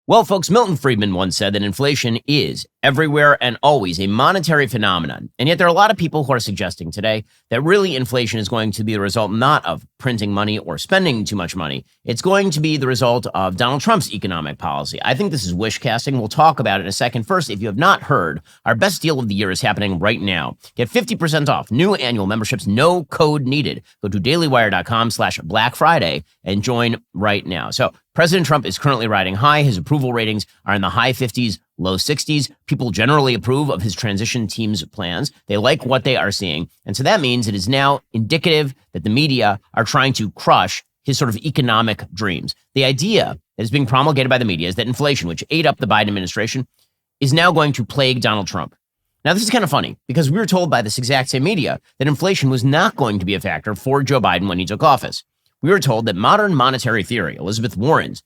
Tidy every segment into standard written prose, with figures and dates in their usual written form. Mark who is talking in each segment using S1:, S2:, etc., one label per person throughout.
S1: Well, folks, Milton Friedman once said that inflation is everywhere and always a monetary phenomenon. And yet there are a lot of people who are suggesting today that really inflation is going to be the result not of printing money or spending too much money. It's going to be the result of Donald Trump's economic policy. I think this is wish casting. We'll talk about it in a second. First, if you have not heard, our best deal of the year is happening right now. Get 50% off new annual memberships, no code needed. Go to dailywire.com/Black Friday and join right now. So President Trump is currently riding high. His approval ratings are in the high 50s, low 60s. People generally approve of his transition team's plans. They like what they are seeing. And so that means it is now indicative that the media are trying to crush his sort of economic dreams. The idea that is being promulgated by the media is that inflation, which ate up the Biden administration, is now going to plague Donald Trump. Now, this is kind of funny because we were told by this exact same media that inflation was not going to be a factor for Joe Biden when he took office. We were told that modern monetary theory, Elizabeth Warren's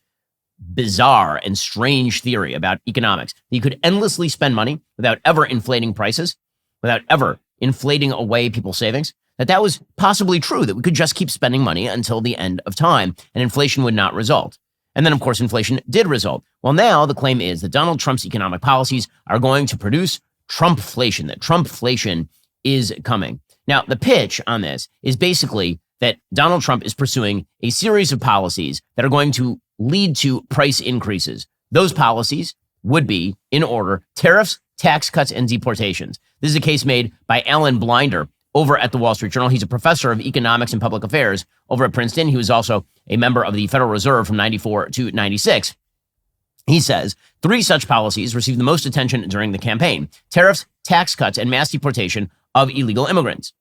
S1: bizarre and strange theory about economics, that you could endlessly spend money without ever inflating prices, without ever inflating away people's savings, that was possibly true, that we could just keep spending money until the end of time and inflation would not result. And then, of course, inflation did result. Well, now the claim is that Donald Trump's economic policies are going to produce Trumpflation, that Trumpflation is coming. Now, the pitch on this is basically that Donald Trump is pursuing a series of policies that are going to lead to price increases. Those policies would be, in order, tariffs, tax cuts, and deportations. This is a case made by Alan Blinder over at the Wall Street Journal. He's a professor of economics and public affairs over at Princeton. He was also a member of the Federal Reserve from 94 to 96. He says 3 such policies received the most attention during the campaign: tariffs, tax cuts, and mass deportation of illegal immigrants.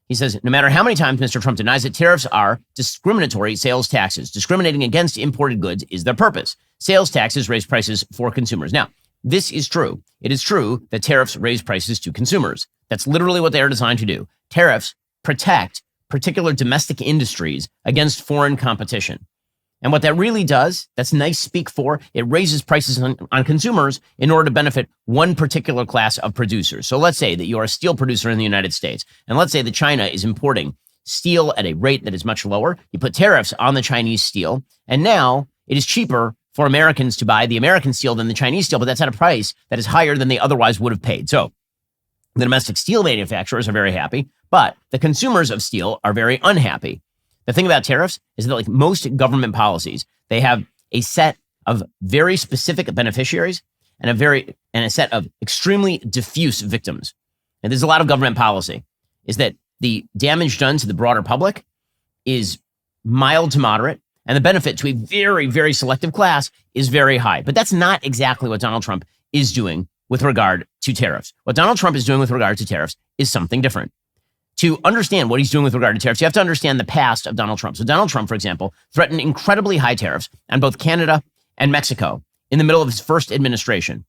S1: He says, no matter how many times Mr. Trump denies it, tariffs are discriminatory sales taxes. Discriminating against imported goods is their purpose. Sales taxes raise prices for consumers. Now, this is true. It is true that tariffs raise prices to consumers. That's literally what they are designed to do. Tariffs protect particular domestic industries against foreign competition. And what that really does, that's nice speak for, it raises prices on consumers in order to benefit one particular class of producers. So let's say that you're a steel producer in the United States, and let's say that China is importing steel at a rate that is much lower. You put tariffs on the Chinese steel, and now it is cheaper for Americans to buy the American steel than the Chinese steel, but that's at a price that is higher than they otherwise would have paid. So the domestic steel manufacturers are very happy, but the consumers of steel are very unhappy. The thing about tariffs is that, like most government policies, they have a set of very specific beneficiaries and a set of extremely diffuse victims. And there's a lot of government policy is that the damage done to the broader public is mild to moderate, and the benefit to a very, very selective class is very high. But that's not exactly what Donald Trump is doing with regard to tariffs. What Donald Trump is doing with regard to tariffs is something different. To understand what he's doing with regard to tariffs, you have to understand the past of Donald Trump. So Donald Trump, for example, threatened incredibly high tariffs on both Canada and Mexico in the middle of his first administration.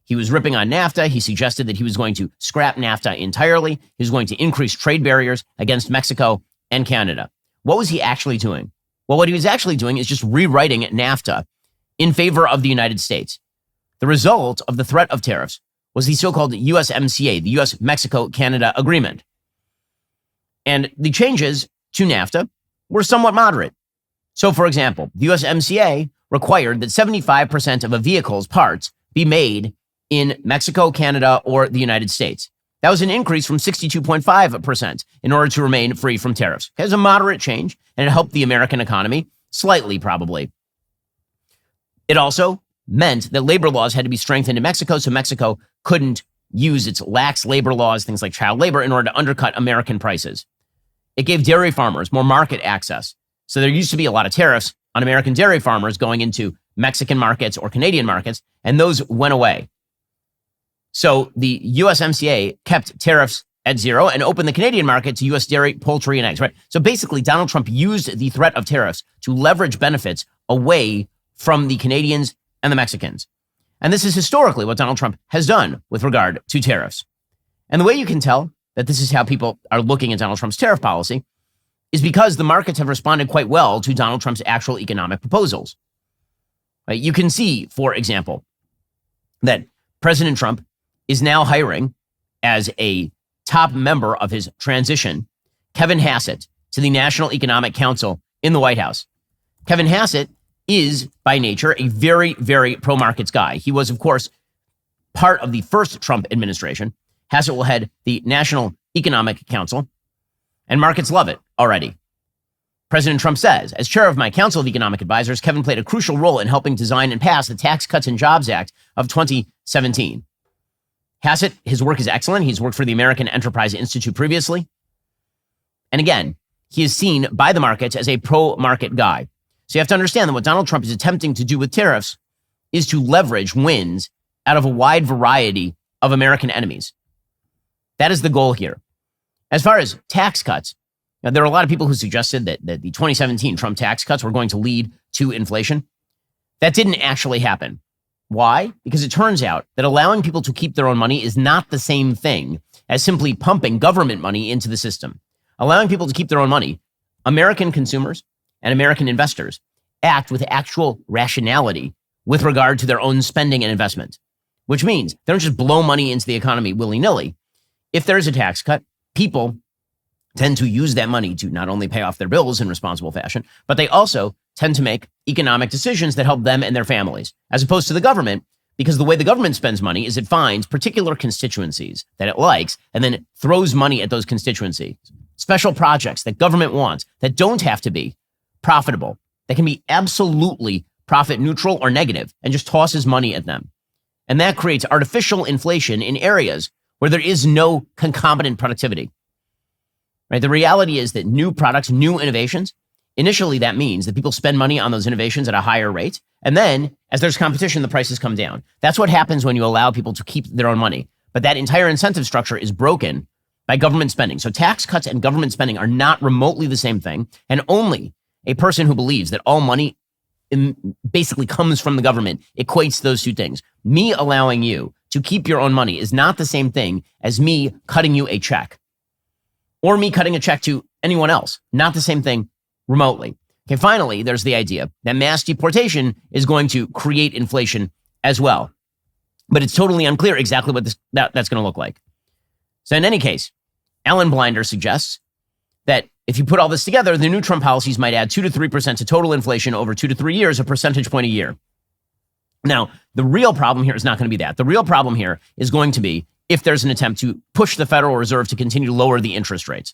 S1: He was ripping on NAFTA. He suggested that he was going to scrap NAFTA entirely. He was going to increase trade barriers against Mexico and Canada. What was he actually doing? Well, what he was actually doing is just rewriting NAFTA in favor of the United States. The result of the threat of tariffs was the so-called USMCA, the US-Mexico-Canada Agreement. And the changes to NAFTA were somewhat moderate. So, for example, the USMCA required that 75% of a vehicle's parts be made in Mexico, Canada, or the United States. That was an increase from 62.5% in order to remain free from tariffs. It was a moderate change, and it helped the American economy slightly, probably. It also meant that labor laws had to be strengthened in Mexico, so Mexico couldn't use its lax labor laws, things like child labor, in order to undercut American prices. It gave dairy farmers more market access. So there used to be a lot of tariffs on American dairy farmers going into Mexican markets or Canadian markets, and those went away. So the USMCA kept tariffs at zero and opened the Canadian market to U.S. dairy, poultry, and eggs, right? So basically, Donald Trump used the threat of tariffs to leverage benefits away from the Canadians and the Mexicans. And this is historically what Donald Trump has done with regard to tariffs. And the way you can tell that this is how people are looking at Donald Trump's tariff policy is because the markets have responded quite well to Donald Trump's actual economic proposals. Right? You can see, for example, that President Trump is now hiring as a top member of his transition, Kevin Hassett, to the National Economic Council in the White House. Kevin Hassett is by nature a very, very pro-markets guy. He was, of course, part of the first Trump administration. Hassett will head the National Economic Council, and markets love it already. President Trump says, as chair of my Council of Economic Advisors, Kevin played a crucial role in helping design and pass the Tax Cuts and Jobs Act of 2017. Hassett, his work is excellent. He's worked for the American Enterprise Institute previously. And again, he is seen by the markets as a pro-market guy. So you have to understand that what Donald Trump is attempting to do with tariffs is to leverage wins out of a wide variety of American enemies. That is the goal here. As far as tax cuts, now, there are a lot of people who suggested that the 2017 Trump tax cuts were going to lead to inflation. That didn't actually happen. Why? Because it turns out that allowing people to keep their own money is not the same thing as simply pumping government money into the system. Allowing people to keep their own money, American consumers and American investors act with actual rationality with regard to their own spending and investment, which means they don't just blow money into the economy willy-nilly. If there's a tax cut, people tend to use that money to not only pay off their bills in responsible fashion, but they also tend to make economic decisions that help them and their families, as opposed to the government, because the way the government spends money is it finds particular constituencies that it likes and then throws money at those constituencies. Special projects that government wants that don't have to be profitable, that can be absolutely profit neutral or negative, and just tosses money at them. And that creates artificial inflation in areas where there is no concomitant productivity. Right? The reality is that new products, new innovations, initially that means that people spend money on those innovations at a higher rate. And then as there's competition, the prices come down. That's what happens when you allow people to keep their own money. But that entire incentive structure is broken by government spending. So tax cuts and government spending are not remotely the same thing. And only a person who believes that all money basically comes from the government equates those two things. Me allowing you to keep your own money is not the same thing as me cutting you a check. Or me cutting a check to anyone else. Not the same thing remotely. Okay, finally, there's the idea that mass deportation is going to create inflation as well. But it's totally unclear exactly what that's going to look like. So in any case, Alan Blinder suggests that if you put all this together, the new Trump policies might add 2 to 3% to total inflation over 2 to 3 years, a percentage point a year. Now, the real problem here is not going to be that. The real problem here is going to be if there's an attempt to push the Federal Reserve to continue to lower the interest rates.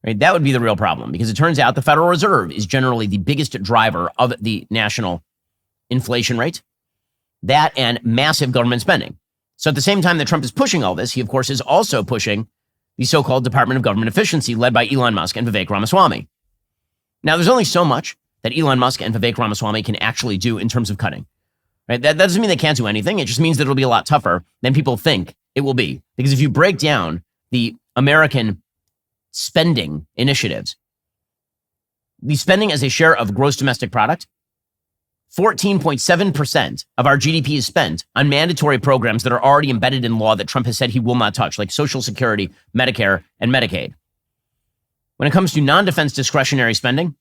S1: Right? That would be the real problem, because it turns out the Federal Reserve is generally the biggest driver of the national inflation rate, that and massive government spending. So at the same time that Trump is pushing all this, he, of course, is also pushing the so-called Department of Government Efficiency led by Elon Musk and Vivek Ramaswamy. Now, there's only so much that Elon Musk and Vivek Ramaswamy can actually do in terms of cutting. Right? That doesn't mean they can't do anything. It just means that it'll be a lot tougher than people think it will be. Because if you break down the American spending initiatives, the spending as a share of gross domestic product, 14.7% of our GDP is spent on mandatory programs that are already embedded in law that Trump has said he will not touch, like Social Security, Medicare, and Medicaid. When it comes to non-defense discretionary spending,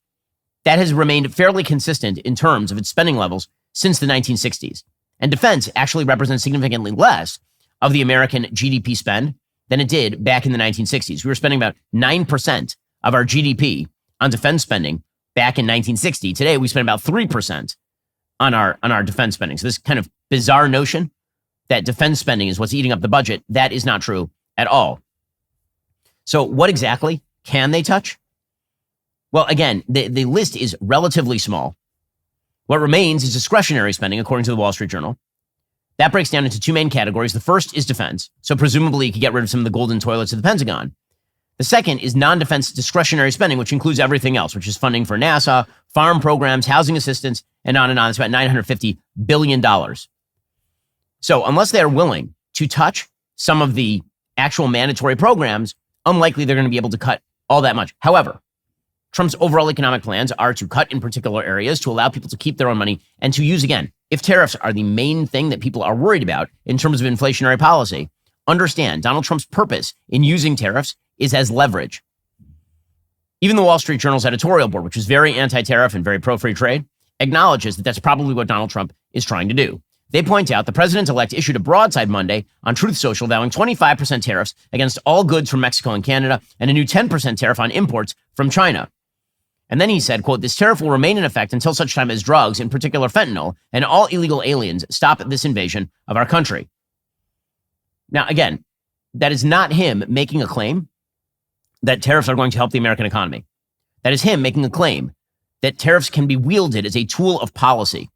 S1: that has remained fairly consistent in terms of its spending levels since the 1960s. And defense actually represents significantly less of the American GDP spend than it did back in the 1960s. We were spending about 9% of our GDP on defense spending back in 1960. Today, we spend about 3% on our defense spending. So this kind of bizarre notion that defense spending is what's eating up the budget, that is not true at all. So what exactly can they touch? Well, again, the list is relatively small. What remains is discretionary spending, according to the Wall Street Journal. That breaks down into two main categories. The first is defense. So presumably you could get rid of some of the golden toilets at the Pentagon. The second is non-defense discretionary spending, which includes everything else, which is funding for NASA, farm programs, housing assistance, and on and on. It's about $950 billion. So unless they are willing to touch some of the actual mandatory programs, unlikely they're going to be able to cut all that much. However, Trump's overall economic plans are to cut in particular areas to allow people to keep their own money and to use, again, if tariffs are the main thing that people are worried about in terms of inflationary policy, understand Donald Trump's purpose in using tariffs is as leverage. Even the Wall Street Journal's editorial board, which is very anti-tariff and very pro-free trade, acknowledges that that's probably what Donald Trump is trying to do. They point out the president-elect issued a broadside Monday on Truth Social vowing 25% tariffs against all goods from Mexico and Canada and a new 10% tariff on imports from China. And then he said, quote, this tariff will remain in effect until such time as drugs, in particular fentanyl, and all illegal aliens stop this invasion of our country. Now, again, that is not him making a claim that tariffs are going to help the American economy. That is him making a claim that tariffs can be wielded as a tool of policy.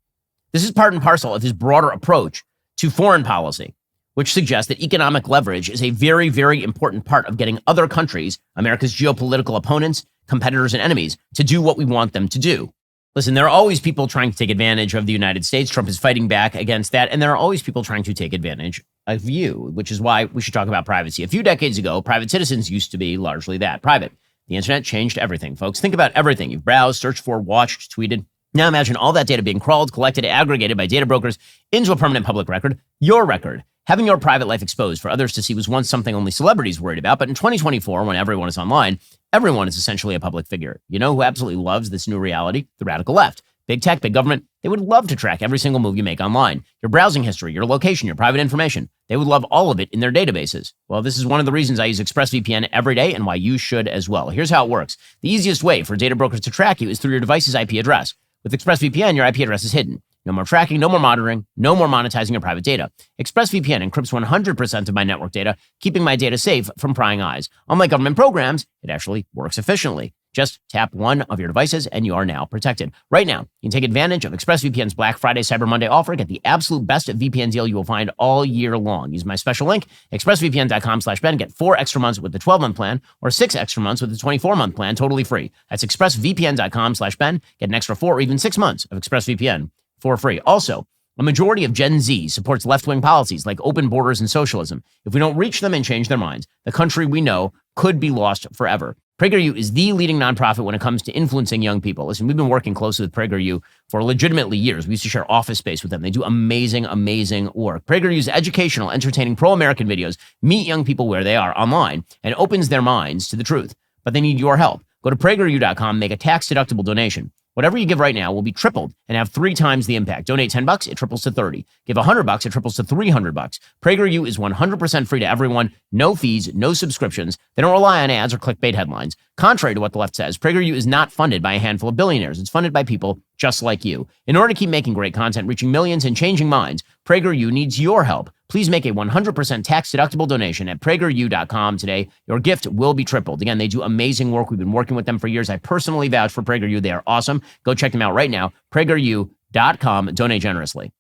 S1: This is part and parcel of his broader approach to foreign policy, which suggests that economic leverage is a very, very important part of getting other countries, America's geopolitical opponents, competitors, and enemies, to do what we want them to do. Listen, there are always people trying to take advantage of the United States. Trump is fighting back against that. And there are always people trying to take advantage of you, which is why we should talk about privacy. A few decades ago, private citizens used to be largely that, private. The internet changed everything, folks. Think about everything you've browsed, searched for, watched, tweeted. Now imagine all that data being crawled, collected, aggregated by data brokers into a permanent public record, your record. Having your private life exposed for others to see was once something only celebrities worried about, but in 2024, when everyone is online, everyone is essentially a public figure. You know who absolutely loves this new reality? The radical left. Big tech, big government, they would love to track every single move you make online, your browsing history, your location, your private information. They would love all of it in their databases. Well, this is one of the reasons I use ExpressVPN every day and why you should as well. Here's how it works. The easiest way for data brokers to track you is through your device's IP address. With ExpressVPN, your IP address is hidden. No more tracking, no more monitoring, no more monetizing your private data. ExpressVPN encrypts 100% of my network data, keeping my data safe from prying eyes. Unlike government programs, it actually works efficiently. Just tap one of your devices and you are now protected. Right now, you can take advantage of ExpressVPN's Black Friday Cyber Monday offer. Get the absolute best VPN deal you will find all year long. Use my special link, expressvpn.com/Ben. Get 4 extra months with the 12-month plan or 6 extra months with the 24-month plan, totally free. That's expressvpn.com/Ben. Get an extra 4 or even 6 months of ExpressVPN for free. Also, a majority of Gen Z supports left-wing policies like open borders and socialism. If we don't reach them and change their minds, the country we know could be lost forever. PragerU is the leading nonprofit when it comes to influencing young people. Listen, we've been working closely with PragerU for legitimately years. We used to share office space with them. They do amazing, amazing work. PragerU's educational, entertaining, pro-American videos meet young people where they are online and opens their minds to the truth. But they need your help. Go to prageru.com, make a tax-deductible donation. Whatever you give right now will be tripled and have 3 times the impact. Donate $10, it triples to 30. Give $100, it triples to $300. PragerU is 100% free to everyone. No fees, no subscriptions. They don't rely on ads or clickbait headlines. Contrary to what the left says, PragerU is not funded by a handful of billionaires. It's funded by people just like you. In order to keep making great content, reaching millions, and changing minds, PragerU needs your help. Please make a 100% tax-deductible donation at prageru.com today. Your gift will be tripled. Again, they do amazing work. We've been working with them for years. I personally vouch for PragerU. They are awesome. Go check them out right now. prageru.com. Donate generously.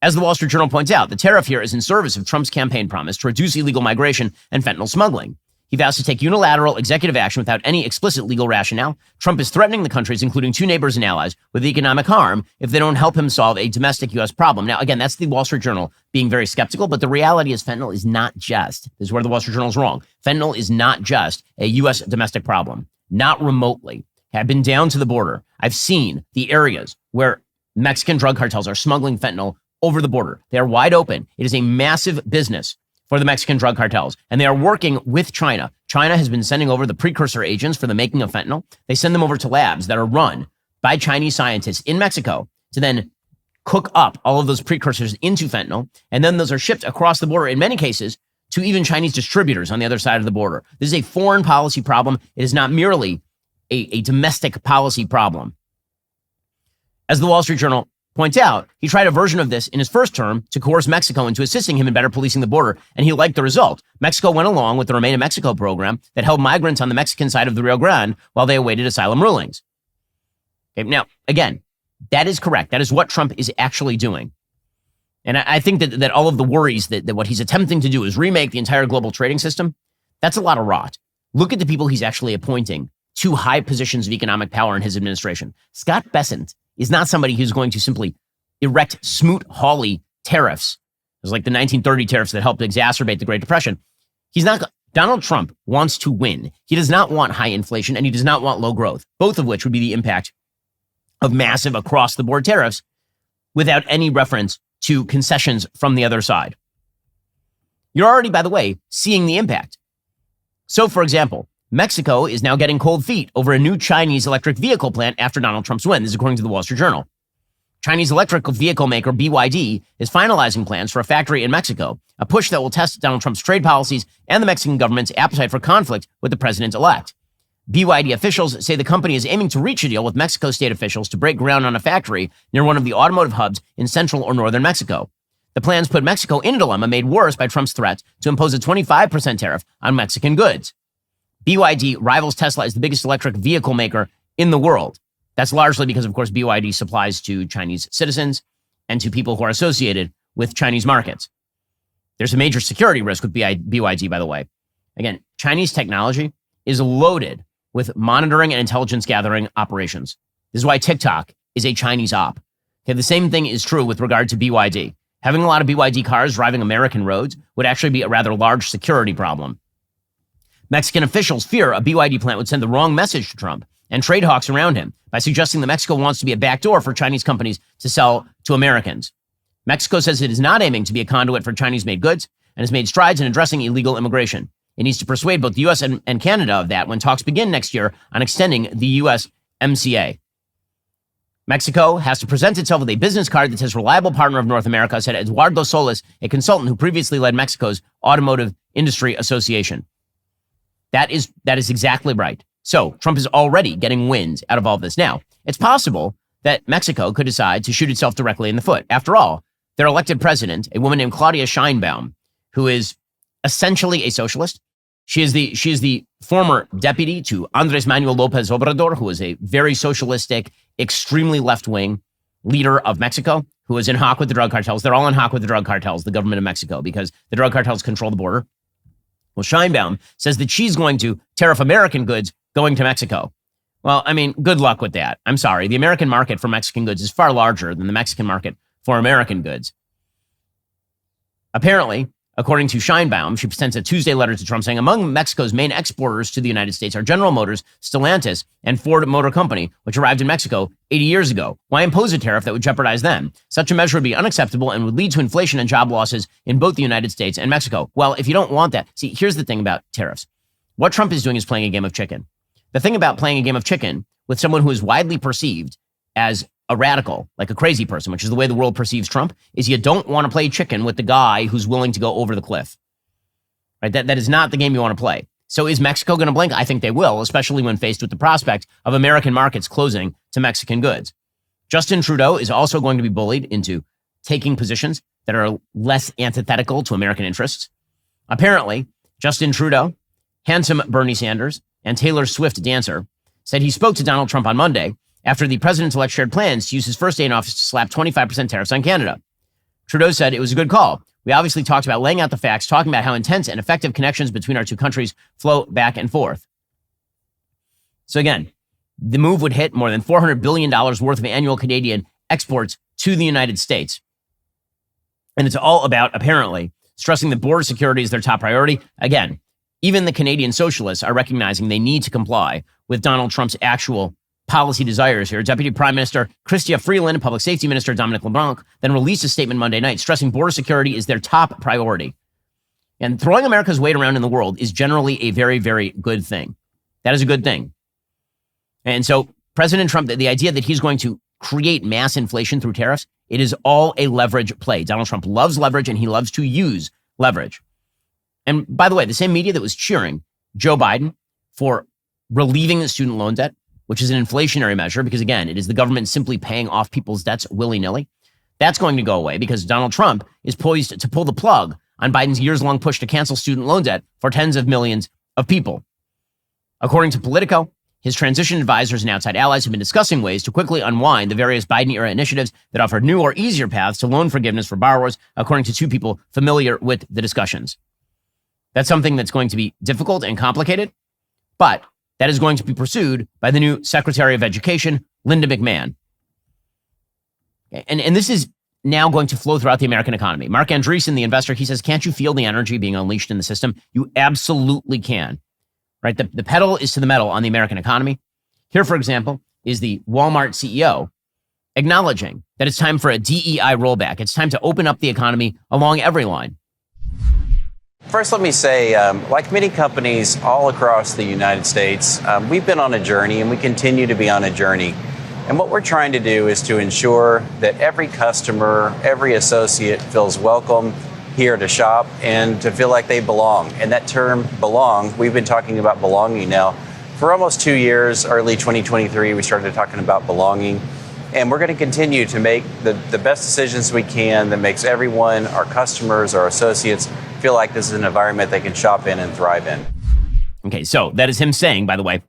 S1: As the Wall Street Journal points out, the tariff here is in service of Trump's campaign promise to reduce illegal migration and fentanyl smuggling. He vows to take unilateral executive action without any explicit legal rationale. Trump is threatening the countries, including 2 neighbors and allies, with economic harm if they don't help him solve a domestic U.S. problem. Now, again, that's the Wall Street Journal being very skeptical, but the reality is fentanyl is not just, this is where the Wall Street Journal is wrong, fentanyl is not just a U.S. domestic problem, not remotely. I've been down to the border. I've seen the areas where Mexican drug cartels are smuggling fentanyl over the border. They are wide open. It is a massive business for the Mexican drug cartels, and they are working with China. China has been sending over the precursor agents for the making of fentanyl. They send them over to labs that are run by Chinese scientists in Mexico to then cook up all of those precursors into fentanyl, and then those are shipped across the border, in many cases, to even Chinese distributors on the other side of the border. This is a foreign policy problem. It is not merely a domestic policy problem. As the Wall Street Journal points out, he tried a version of this in his first term to coerce Mexico into assisting him in better policing the border, and he liked the result. Mexico went along with the Remain in Mexico program that held migrants on the Mexican side of the Rio Grande while they awaited asylum rulings. Okay, now, again, that is correct. That is what Trump is actually doing. And I think that all of the worries that what he's attempting to do is remake the entire global trading system, that's a lot of rot. Look at the people he's actually appointing to high positions of economic power in his administration. Scott Bessent is not somebody who's going to simply erect Smoot-Hawley tariffs. It was like the 1930 tariffs that helped exacerbate the Great Depression. Donald Trump wants to win. He does not want high inflation, and he does not want low growth, both of which would be the impact of massive across-the-board tariffs without any reference to concessions from the other side. You're already, by the way, seeing the impact. So, for example, Mexico is now getting cold feet over a new Chinese electric vehicle plant after Donald Trump's win. This is according to the Wall Street Journal. Chinese electric vehicle maker BYD is finalizing plans for a factory in Mexico, a push that will test Donald Trump's trade policies and the Mexican government's appetite for conflict with the president-elect. BYD officials say the company is aiming to reach a deal with Mexico state officials to break ground on a factory near one of the automotive hubs in central or northern Mexico. The plans put Mexico in a dilemma made worse by Trump's threat to impose a 25% tariff on Mexican goods. BYD rivals Tesla as the biggest electric vehicle maker in the world. That's largely because, of course, BYD supplies to Chinese citizens and to people who are associated with Chinese markets. There's a major security risk with BYD, by the way. Again, Chinese technology is loaded with monitoring and intelligence gathering operations. This is why TikTok is a Chinese op. Okay, the same thing is true with regard to BYD. Having a lot of BYD cars driving American roads would actually be a rather large security problem. Mexican officials fear a BYD plant would send the wrong message to Trump and trade hawks around him by suggesting that Mexico wants to be a backdoor for Chinese companies to sell to Americans. Mexico says it is not aiming to be a conduit for Chinese-made goods and has made strides in addressing illegal immigration. It needs to persuade both the U.S. and Canada of that when talks begin next year on extending the USMCA. Mexico has to present itself with a business card that says reliable partner of North America, said Eduardo Solis, a consultant who previously led Mexico's Automotive Industry Association. That is exactly right. So Trump is already getting wins out of all of this. Now, it's possible that Mexico could decide to shoot itself directly in the foot. After all, their elected president, a woman named Claudia Sheinbaum, who is essentially a socialist. She is the former deputy to Andres Manuel Lopez Obrador, who is a very socialistic, extremely left-wing leader of Mexico, who is in hock with the drug cartels. They're all in hock with the drug cartels, the government of Mexico, because the drug cartels control the border. Well, Sheinbaum says that she's going to tariff American goods going to Mexico. Well, I mean, good luck with that. I'm sorry. The American market for Mexican goods is far larger than the Mexican market for American goods. Apparently, according to Sheinbaum, she sent a Tuesday letter to Trump saying, among Mexico's main exporters to the United States are General Motors, Stellantis, and Ford Motor Company, which arrived in Mexico 80 years ago. Why impose a tariff that would jeopardize them? Such a measure would be unacceptable and would lead to inflation and job losses in both the United States and Mexico. Well, if you don't want that, see, here's the thing about tariffs. What Trump is doing is playing a game of chicken. The thing about playing a game of chicken with someone who is widely perceived as a radical, like a crazy person, which is the way the world perceives Trump, is you don't want to play chicken with the guy who's willing to go over the cliff. Right? That is not the game you want to play. So is Mexico going to blink? I think they will, especially when faced with the prospect of American markets closing to Mexican goods. Justin Trudeau is also going to be bullied into taking positions that are less antithetical to American interests. Apparently, Justin Trudeau, handsome Bernie Sanders, and Taylor Swift dancer said he spoke to Donald Trump on Monday after the president-elect shared plans to use his first day in office to slap 25% tariffs on Canada. Trudeau said it was a good call. We obviously talked about laying out the facts, talking about how intense and effective connections between our two countries flow back and forth. So again, the move would hit more than $400 billion worth of annual Canadian exports to the United States. And it's all about, apparently, stressing that border security is their top priority. Again, even the Canadian socialists are recognizing they need to comply with Donald Trump's actual policy desires here. Deputy Prime Minister Chrystia Freeland and Public Safety Minister Dominic LeBlanc then released a statement Monday night stressing border security is their top priority. And throwing America's weight around in the world is generally a very, very good thing. That is a good thing. And so President Trump, the idea that he's going to create mass inflation through tariffs, it is all a leverage play. Donald Trump loves leverage and he loves to use leverage. And by the way, the same media that was cheering Joe Biden for relieving the student loan debt, which is an inflationary measure, because again, it is the government simply paying off people's debts willy-nilly. That's going to go away because Donald Trump is poised to pull the plug on Biden's years-long push to cancel student loan debt for tens of millions of people. According to Politico, his transition advisors and outside allies have been discussing ways to quickly unwind the various Biden-era initiatives that offer new or easier paths to loan forgiveness for borrowers, according to two people familiar with the discussions. That's something that's going to be difficult and complicated, but that is going to be pursued by the new Secretary of Education, Linda McMahon. And this is now going to flow throughout the American economy. Mark Andreessen, the investor, he says, can't you feel the energy being unleashed in the system? You absolutely can. Right? The pedal is to the metal on the American economy. Here, for example, is the Walmart CEO acknowledging that it's time for a DEI rollback. It's time to open up the economy along every line.
S2: First, let me say, like many companies all across the United States, we've been on a journey and we continue to be on a journey. And what we're trying to do is to ensure that every customer, every associate feels welcome here to shop and to feel like they belong. And that term belong, we've been talking about belonging now For almost 2 years, early 2023, we started talking about belonging. And we're going to continue to make the best decisions we can that makes everyone, our customers, our associates, feel like this is an environment they can shop in and thrive in.
S1: Okay, so that is him saying, by the way,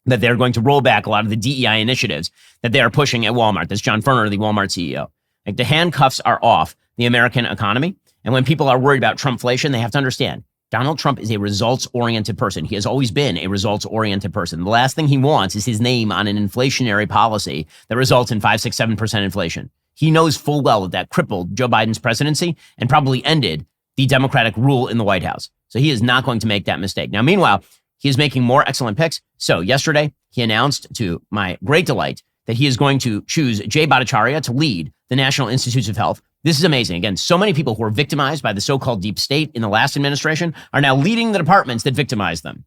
S1: that they're going to roll back a lot of the DEI initiatives that they are pushing at Walmart. That's John Furner, the Walmart CEO. Like, the handcuffs are off the American economy. And when people are worried about Trumpflation, they have to understand Donald Trump is a results-oriented person. He has always been a results-oriented person. The last thing he wants is his name on an inflationary policy that results in 5, 6, 7% inflation. He knows full well that crippled Joe Biden's presidency and probably ended the Democratic rule in the White House. So he is not going to make that mistake. Now, meanwhile, he is making more excellent picks. So yesterday, he announced, to my great delight, that he is going to choose Jay Bhattacharya to lead the National Institutes of Health. This is amazing. Again, so many people who were victimized by the so-called deep state in the last administration are now leading the departments that victimized them.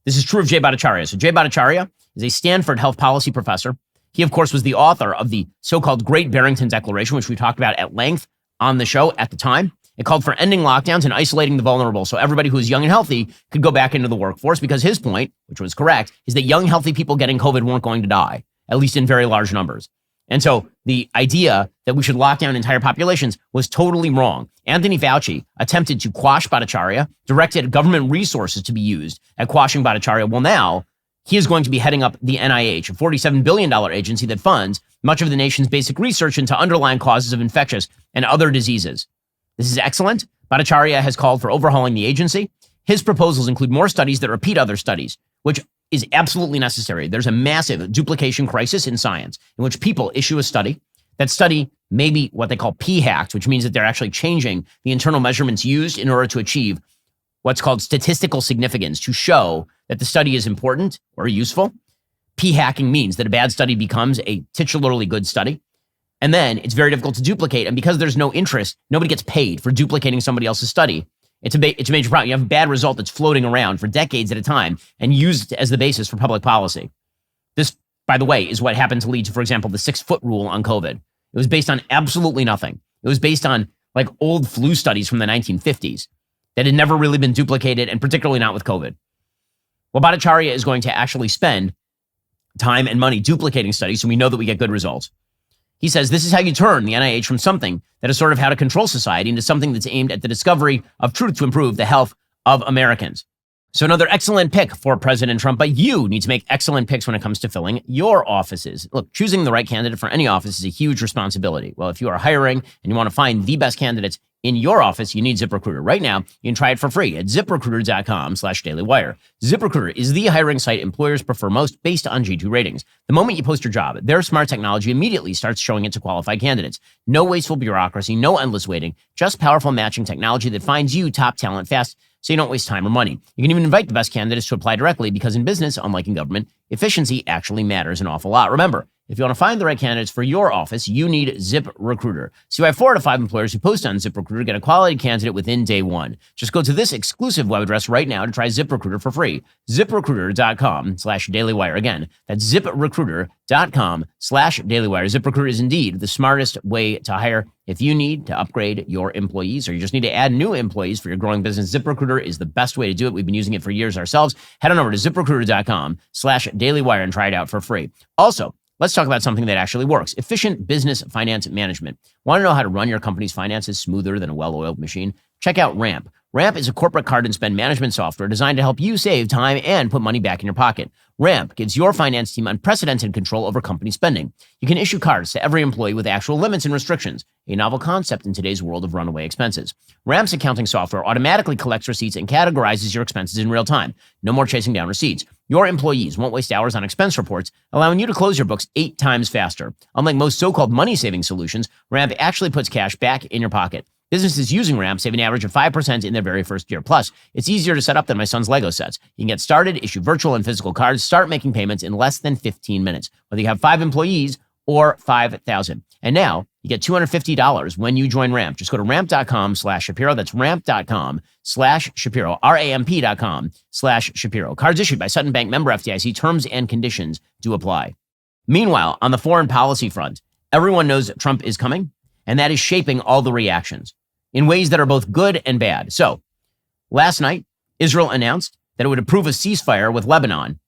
S1: This is true of Jay Bhattacharya. So Jay Bhattacharya is a Stanford health policy professor. He, of course, was the author of the so-called Great Barrington Declaration, which we talked about at length on the show at the time. It called for ending lockdowns and isolating the vulnerable so everybody who is young and healthy could go back into the workforce, because his point, which was correct, is that young, healthy people getting COVID weren't going to die, at least in very large numbers. And so the idea that we should lock down entire populations was totally wrong. Anthony Fauci attempted to quash Bhattacharya, directed government resources to be used at quashing Bhattacharya. Well, now he is going to be heading up the NIH, a $47 billion agency that funds much of the nation's basic research into underlying causes of infectious and other diseases. This is excellent. Bhattacharya has called for overhauling the agency. His proposals include more studies that repeat other studies, which is absolutely necessary. There's a massive duplication crisis in science in which people issue a study. That study may be what they call p-hacked, which means that they're actually changing the internal measurements used in order to achieve what's called statistical significance, to show that the study is important or useful. P-hacking means that a bad study becomes a titularly good study. And then it's very difficult to duplicate. And because there's no interest, nobody gets paid for duplicating somebody else's study. It's a major problem. You have a bad result that's floating around for decades at a time and used as the basis for public policy. This, by the way, is what happened to lead to, for example, the 6-foot rule on COVID. It was based on absolutely nothing. It was based on like old flu studies from the 1950s that had never really been duplicated, and particularly not with COVID. Well, Bhattacharya is going to actually spend time and money duplicating studies, so we know that we get good results. He says this is how you turn the NIH from something that is sort of how to control society into something that's aimed at the discovery of truth to improve the health of Americans. So another excellent pick for President Trump, but you need to make excellent picks when it comes to filling your offices. Look, choosing the right candidate for any office is a huge responsibility. Well, if you are hiring and you want to find the best candidates in your office, you need ZipRecruiter. Right now, you can try it for free at ZipRecruiter.com/dailywire. ZipRecruiter is the hiring site employers prefer most based on G2 ratings. The moment you post your job, their smart technology immediately starts showing it to qualified candidates. No wasteful bureaucracy, no endless waiting, just powerful matching technology that finds you top talent fast so you don't waste time or money. You can even invite the best candidates to apply directly, because in business, unlike in government, efficiency actually matters an awful lot. Remember, if you want to find the right candidates for your office, you need ZipRecruiter. So you have 4 to 5 employers who post on ZipRecruiter get a quality candidate within day 1. Just go to this exclusive web address right now to try ZipRecruiter for free. ZipRecruiter.com/dailywire. Again, that's ZipRecruiter.com/dailywire. ZipRecruiter is indeed the smartest way to hire. If you need to upgrade your employees or you just need to add new employees for your growing business, ZipRecruiter is the best way to do it. We've been using it for years ourselves. Head on over to ZipRecruiter.com/dailywire and try it out for free. Also, let's talk about something that actually works. Efficient business finance management. Want to know how to run your company's finances smoother than a well-oiled machine? Check out Ramp. Ramp is a corporate card and spend management software designed to help you save time and put money back in your pocket. Ramp gives your finance team unprecedented control over company spending. You can issue cards to every employee with actual limits and restrictions, a novel concept in today's world of runaway expenses. Ramp's accounting software automatically collects receipts and categorizes your expenses in real time. No more chasing down receipts. Your employees won't waste hours on expense reports, allowing you to close your books 8 times faster. Unlike most so-called money-saving solutions, Ramp actually puts cash back in your pocket. Businesses using Ramp save an average of 5% in their very first year. Plus, it's easier to set up than my son's Lego sets. You can get started, issue virtual and physical cards, start making payments in less than 15 minutes, whether you have 5 employees or 5,000. And now you get $250 when you join Ramp. Just go to ramp.com/Shapiro. That's ramp.com/Shapiro, ramp.com/Shapiro. Cards issued by Sutton Bank, member FDIC. Terms and conditions do apply. Meanwhile, on the foreign policy front, everyone knows Trump is coming, and that is shaping all the reactions in ways that are both good and bad. So last night, Israel announced that it would approve a ceasefire with Lebanon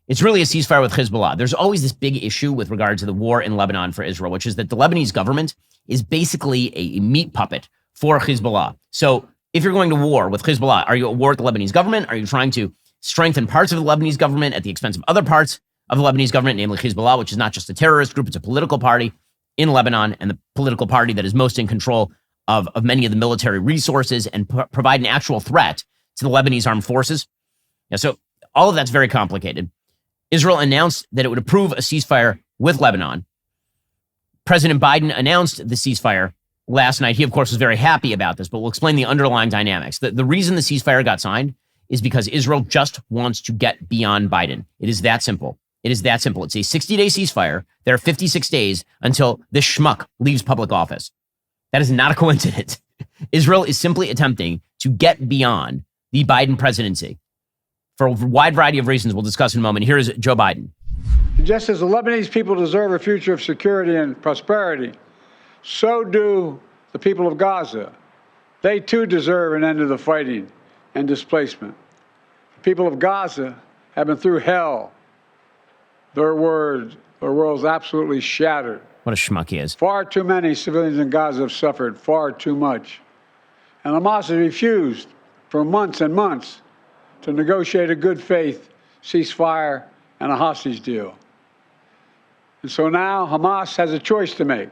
S1: It's really a ceasefire with Hezbollah. There's always this big issue with regard to the war in Lebanon for Israel, which is that the Lebanese government is basically a meat puppet for Hezbollah. So if you're going to war with Hezbollah, are you at war with the Lebanese government? Are you trying to strengthen parts of the Lebanese government at the expense of other parts of the Lebanese government, namely Hezbollah, which is not just a terrorist group, it's a political party in Lebanon, and the political party that is most in control of many of the military resources and provide an actual threat to the Lebanese armed forces? So all of that's very complicated. Israel announced that it would approve a ceasefire with Lebanon. President Biden announced the ceasefire last night. He, of course, was very happy about this, but we'll explain the underlying dynamics. The reason the ceasefire got signed is because Israel just wants to get beyond Biden. It is that simple. It is that simple. It's a 60-day ceasefire. There are 56 days until this schmuck leaves public office. That is not a coincidence. Israel is simply attempting to get beyond the Biden presidency for a wide variety of reasons we'll discuss in a moment. Here is Joe Biden.
S3: Just as the Lebanese people deserve a future of security and prosperity, so do the people of Gaza. They too deserve an end to the fighting and displacement. The people of Gaza have been through hell. Their world's absolutely shattered.
S1: What a schmuck he is.
S3: Far too many civilians in Gaza have suffered far too much. And Hamas has refused for months and months to negotiate a good faith ceasefire and a hostage deal. And so now Hamas has a choice to make.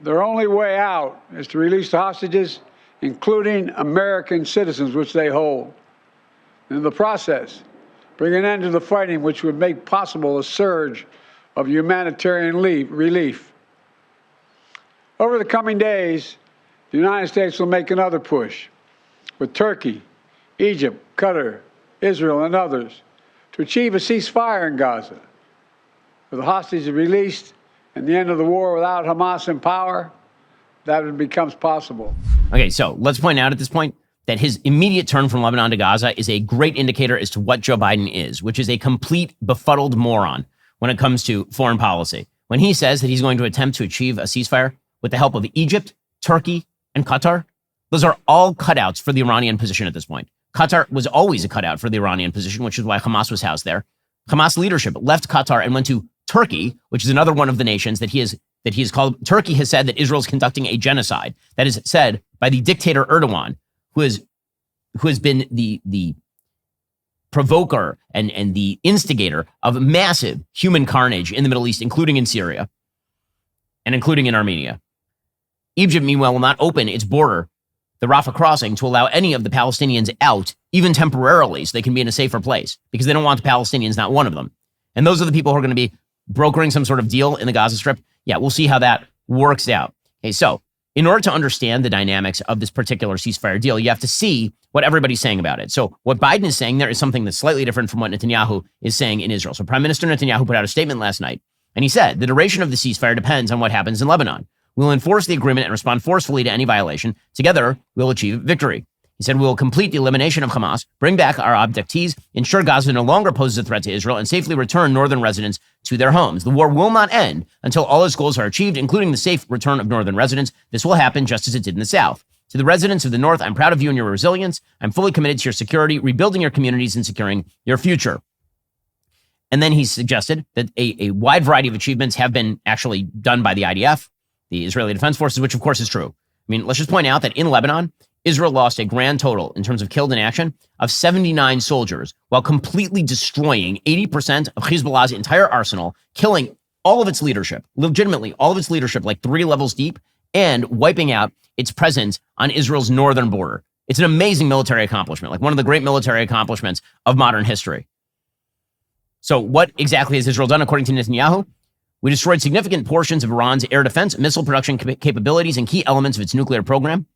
S3: Their only way out is to release the hostages, including American citizens, which they hold. In the process, bring an end to the fighting, which would make possible a surge of humanitarian relief. Over the coming days, the United States will make another push with Turkey, Egypt, Qatar, Israel, and others to achieve a ceasefire in Gaza. With the hostages released and the end of the war without Hamas in power, that becomes possible.
S1: Okay, so let's point out at this point that his immediate turn from Lebanon to Gaza is a great indicator as to what Joe Biden is, which is a complete befuddled moron when it comes to foreign policy. When he says that he's going to attempt to achieve a ceasefire with the help of Egypt, Turkey, and Qatar, those are all cutouts for the Iranian position at this point. Qatar was always a cutout for the Iranian position, which is why Hamas was housed there. Hamas leadership left Qatar and went to Turkey, which is another one of the nations that he has called. Turkey has said that Israel is conducting a genocide. That is said by the dictator Erdogan, who has been the provoker and the instigator of massive human carnage in the Middle East, including in Syria and including in Armenia. Egypt, meanwhile, will not open its border, the Rafah crossing, to allow any of the Palestinians out, even temporarily, so they can be in a safer place, because they don't want the Palestinians, not one of them. And those are the people who are going to be brokering some sort of deal in the Gaza Strip. Yeah, we'll see how that works out. Okay, so in order to understand the dynamics of this particular ceasefire deal, you have to see what everybody's saying about it. So what Biden is saying there is something that's slightly different from what Netanyahu is saying in Israel. So Prime Minister Netanyahu put out a statement last night, and he said, the duration of the ceasefire depends on what happens in Lebanon. We'll enforce the agreement and respond forcefully to any violation. Together, we'll achieve victory. He said, we will complete the elimination of Hamas, bring back our abductees, ensure Gaza no longer poses a threat to Israel, and safely return northern residents to their homes. The war will not end until all its goals are achieved, including the safe return of northern residents. This will happen just as it did in the South. To the residents of the North, I'm proud of you and your resilience. I'm fully committed to your security, rebuilding your communities, and securing your future. And then he suggested that a wide variety of achievements have been actually done by the IDF, the Israeli Defense Forces, which of course is true. I mean, let's just point out that in Lebanon, Israel lost a grand total in terms of killed in action of 79 soldiers, while completely destroying 80% of Hezbollah's entire arsenal, killing all of its leadership, legitimately all of its leadership, like 3 levels deep, and wiping out its presence on Israel's northern border. It's an amazing military accomplishment, like one of the great military accomplishments of modern history. So what exactly has Israel done, according to Netanyahu? We destroyed significant portions of Iran's air defense, missile production capabilities, and key elements of its nuclear program.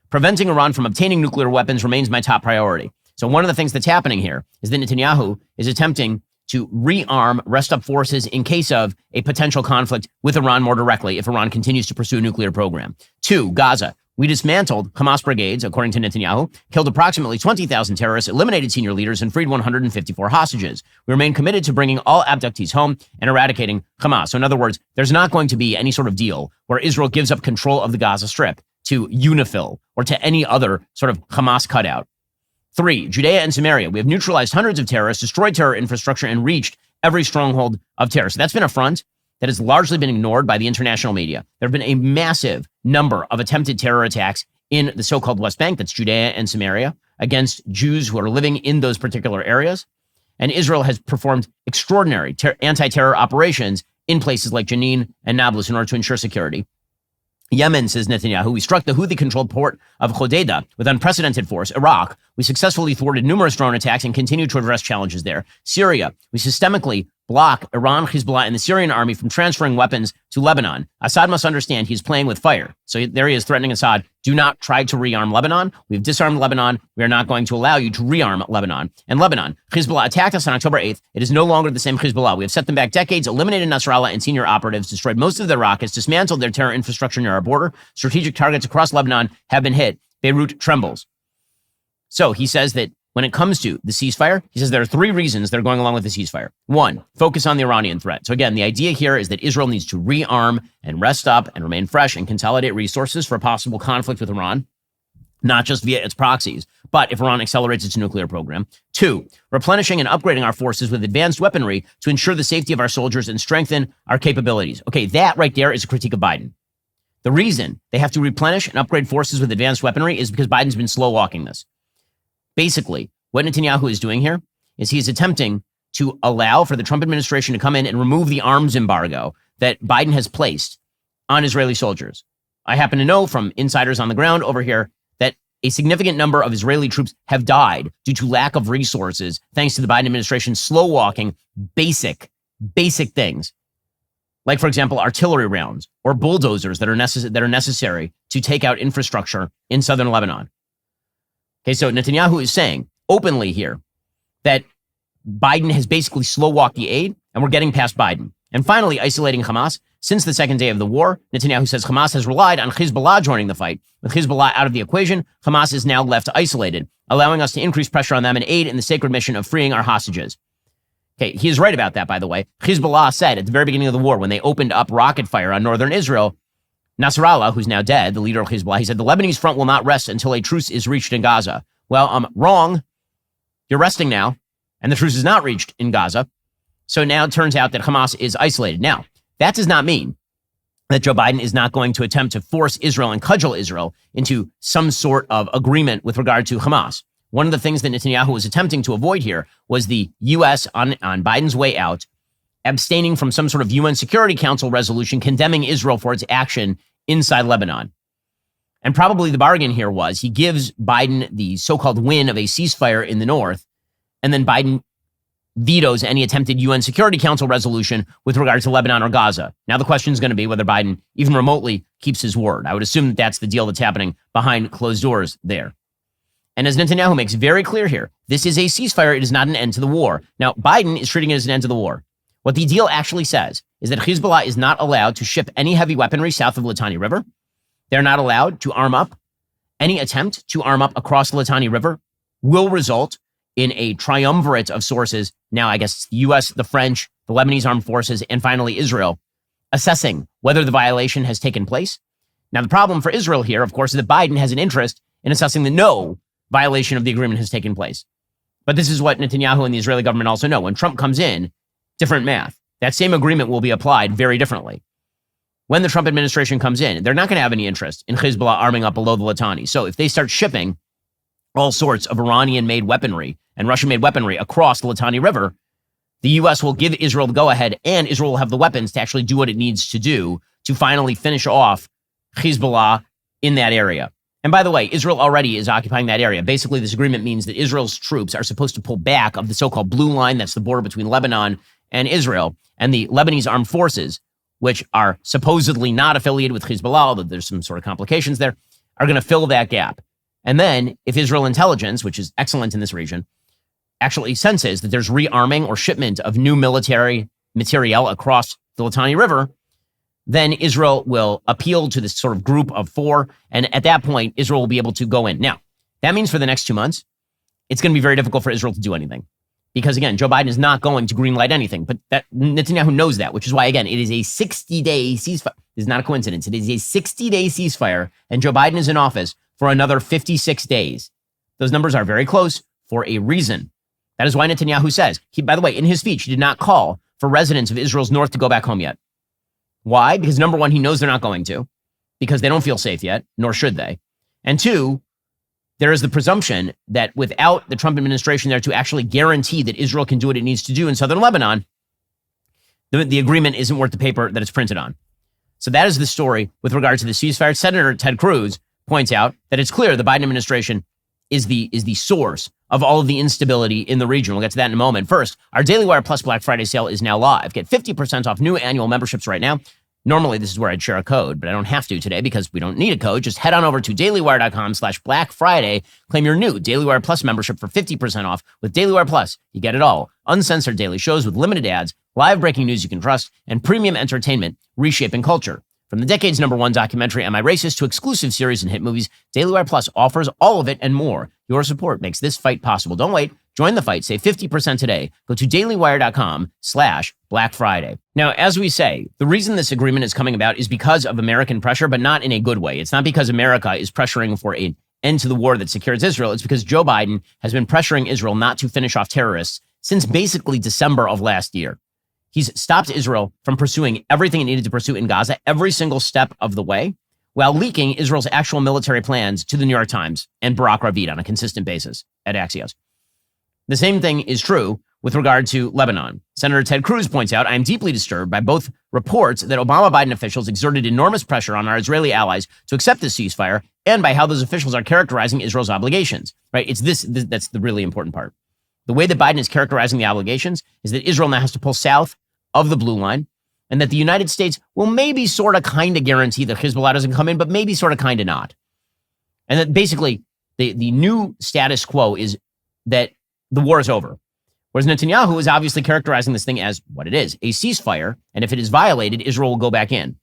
S1: Preventing Iran from obtaining nuclear weapons remains my top priority. So one of the things that's happening here is that Netanyahu is attempting to rearm, rest up forces in case of a potential conflict with Iran more directly if Iran continues to pursue a nuclear program. 2, Gaza. We dismantled Hamas brigades, according to Netanyahu, killed approximately 20,000 terrorists, eliminated senior leaders, and freed 154 hostages. We remain committed to bringing all abductees home and eradicating Hamas. So in other words, there's not going to be any sort of deal where Israel gives up control of the Gaza Strip to UNIFIL or to any other sort of Hamas cutout. 3, Judea and Samaria. We have neutralized hundreds of terrorists, destroyed terror infrastructure, and reached every stronghold of terror. So that's been a front that has largely been ignored by the international media. There have been a massive number of attempted terror attacks in the so-called West Bank, that's Judea and Samaria, against Jews who are living in those particular areas. And Israel has performed extraordinary anti-terror operations in places like Jenin and Nablus in order to ensure security. Yemen, says Netanyahu, we struck the Houthi-controlled port of Hodeidah with unprecedented force. Iraq, we successfully thwarted numerous drone attacks and continue to address challenges there. Syria, we systemically block Iran, Hezbollah, and the Syrian army from transferring weapons to Lebanon. Assad must understand he's playing with fire. So there he is threatening Assad, do not try to rearm Lebanon. We've disarmed Lebanon. We are not going to allow you to rearm Lebanon. And Lebanon, Hezbollah attacked us on October 8th. It is no longer the same Hezbollah. We have set them back decades, eliminated Nasrallah and senior operatives, destroyed most of their rockets, dismantled their terror infrastructure near our border. Strategic targets across Lebanon have been hit. Beirut trembles. So he says that when it comes to the ceasefire, he says there are 3 reasons they're going along with the ceasefire. 1, focus on the Iranian threat. So again, the idea here is that Israel needs to rearm and rest up and remain fresh and consolidate resources for a possible conflict with Iran, not just via its proxies, but if Iran accelerates its nuclear program. 2, replenishing and upgrading our forces with advanced weaponry to ensure the safety of our soldiers and strengthen our capabilities. Okay, that right there is a critique of Biden. The reason they have to replenish and upgrade forces with advanced weaponry is because Biden's been slow walking this. Basically, what Netanyahu is doing here is he's attempting to allow for the Trump administration to come in and remove the arms embargo that Biden has placed on Israeli soldiers. I happen to know from insiders on the ground over here that a significant number of Israeli troops have died due to lack of resources, thanks to the Biden administration slow walking basic things. Like, for example, artillery rounds or bulldozers that are necessary to take out infrastructure in southern Lebanon. Okay, so Netanyahu is saying openly here that Biden has basically slow-walked the aid, and we're getting past Biden. And finally, isolating Hamas. Since the second day of the war, Netanyahu says Hamas has relied on Hezbollah joining the fight. With Hezbollah out of the equation, Hamas is now left isolated, allowing us to increase pressure on them and aid in the sacred mission of freeing our hostages. Okay, he is right about that, by the way. Hezbollah said at the very beginning of the war, when they opened up rocket fire on northern Israel, Nasrallah, who's now dead, the leader of Hezbollah, he said, the Lebanese front will not rest until a truce is reached in Gaza. Well, I'm wrong. You're resting now, and the truce is not reached in Gaza. So now it turns out that Hamas is isolated. Now, that does not mean that Joe Biden is not going to attempt to force Israel and cudgel Israel into some sort of agreement with regard to Hamas. One of the things that Netanyahu was attempting to avoid here was the U.S. on Biden's way out, abstaining from some sort of UN Security Council resolution condemning Israel for its action inside Lebanon. And probably the bargain here was he gives Biden the so-called win of a ceasefire in the north, and then Biden vetoes any attempted UN Security Council resolution with regard to Lebanon or Gaza. Now the question is going to be whether Biden even remotely keeps his word. I would assume that that's the deal that's happening behind closed doors there. And as Netanyahu makes very clear here, this is a ceasefire. It is not an end to the war. Now, Biden is treating it as an end to the war. What the deal actually says is that Hezbollah is not allowed to ship any heavy weaponry south of the Litani River. They're not allowed to arm up. Any attempt to arm up across the Litani River will result in a triumvirate of sources. Now, I guess it's the U.S., the French, the Lebanese armed forces, and finally Israel, assessing whether the violation has taken place. Now, the problem for Israel here, of course, is that Biden has an interest in assessing that no violation of the agreement has taken place. But this is what Netanyahu and the Israeli government also know. When Trump comes in, different math. That same agreement will be applied very differently. When the Trump administration comes in, they're not going to have any interest in Hezbollah arming up below the Litani. So if they start shipping all sorts of Iranian-made weaponry and Russian-made weaponry across the Litani River, the U.S. will give Israel the go-ahead, and Israel will have the weapons to actually do what it needs to do to finally finish off Hezbollah in that area. And by the way, Israel already is occupying that area. Basically, this agreement means that Israel's troops are supposed to pull back of the so-called blue line, that's the border between Lebanon and Israel, and the Lebanese armed forces, which are supposedly not affiliated with Hezbollah, although there's some sort of complications there, are going to fill that gap. And then if Israel intelligence, which is excellent in this region, actually senses that there's rearming or shipment of new military materiel across the Litani River, then Israel will appeal to this sort of group of 4. And at that point, Israel will be able to go in. Now, that means for the next 2 months, it's going to be very difficult for Israel to do anything. Because again, Joe Biden is not going to greenlight anything. But that Netanyahu knows that, which is why, again, it is a 60-day ceasefire. This is not a coincidence. It is a 60-day ceasefire, and Joe Biden is in office for another 56 days. Those numbers are very close, for a reason. That is why Netanyahu says, by the way, in his speech, he did not call for residents of Israel's north to go back home yet. Why? Because number one, he knows they're not going to, because they don't feel safe yet, nor should they. And two, there is the presumption that without the Trump administration there to actually guarantee that Israel can do what it needs to do in southern Lebanon, the agreement isn't worth the paper that it's printed on. So that is the story with regard to the ceasefire. Senator Ted Cruz points out that it's clear the Biden administration is the source of all of the instability in the region. We'll get to that in a moment. First, our Daily Wire Plus Black Friday sale is now live. Get 50% off new annual memberships right now. Normally, this is where I'd share a code, but I don't have to today because we don't need a code. Just head on over to dailywire.com/Black Friday. Claim your new Daily Wire Plus membership for 50% off. With Daily Wire Plus, you get it all. Uncensored daily shows with limited ads, live breaking news you can trust, and premium entertainment reshaping culture. From the decade's #1 documentary, Am I Racist, to exclusive series and hit movies, Daily Wire Plus offers all of it and more. Your support makes this fight possible. Don't wait. Join the fight. Save 50% today. Go to dailywire.com/Black Friday. Now, as we say, the reason this agreement is coming about is because of American pressure, but not in a good way. It's not because America is pressuring for an end to the war that secures Israel. It's because Joe Biden has been pressuring Israel not to finish off terrorists since basically December of last year. He's stopped Israel from pursuing everything it needed to pursue in Gaza every single step of the way, while leaking Israel's actual military plans to the New York Times and Barack Ravid on a consistent basis at Axios. The same thing is true with regard to Lebanon. Senator Ted Cruz points out, I am deeply disturbed by both reports that Obama-Biden officials exerted enormous pressure on our Israeli allies to accept this ceasefire and by how those officials are characterizing Israel's obligations, right? It's this that's the really important part. The way that Biden is characterizing the obligations is that Israel now has to pull south of the blue line and that the United States will maybe sort of kind of guarantee that Hezbollah doesn't come in, but maybe sort of kind of not. And that basically the new status quo is that the war is over. Whereas Netanyahu is obviously characterizing this thing as what it is, a ceasefire, and if it is violated, Israel will go back in.